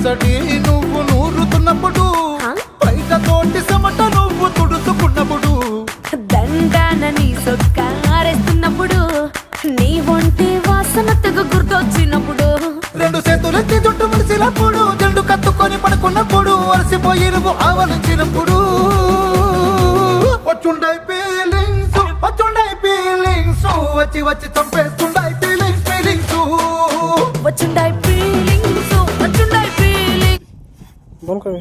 సందడి నువ్వు నూరుతున్నప్పుడు, బయట తోటి సమట నువ్వు తుడుచుకున్నప్పుడు, దండాన నీ సొక్కారేస్తున్నప్పుడు, నీ ఒంటి వాసన తెగ గుర్తొచ్చినప్పుడు, రెండు చేతులెత్తి జుట్టు ముడిసినప్పుడు, జెండు కత్తుకొని పడుకున్నప్పుడు, అలసిపోయి నువ్వు ఆవలించినప్పుడు, వచ్చుండై ఫీలింగ్స్, వచ్చుండై ఫీలింగ్స్, వచ్చి వచ్చి చంపేస్తుండై ఫీలింగ్స్, ఫీలింగ్స్ వచ్చుండాయి ఫీలింగ్స్, వచ్చుండాయి ఫీలింగ్స్. बंद कर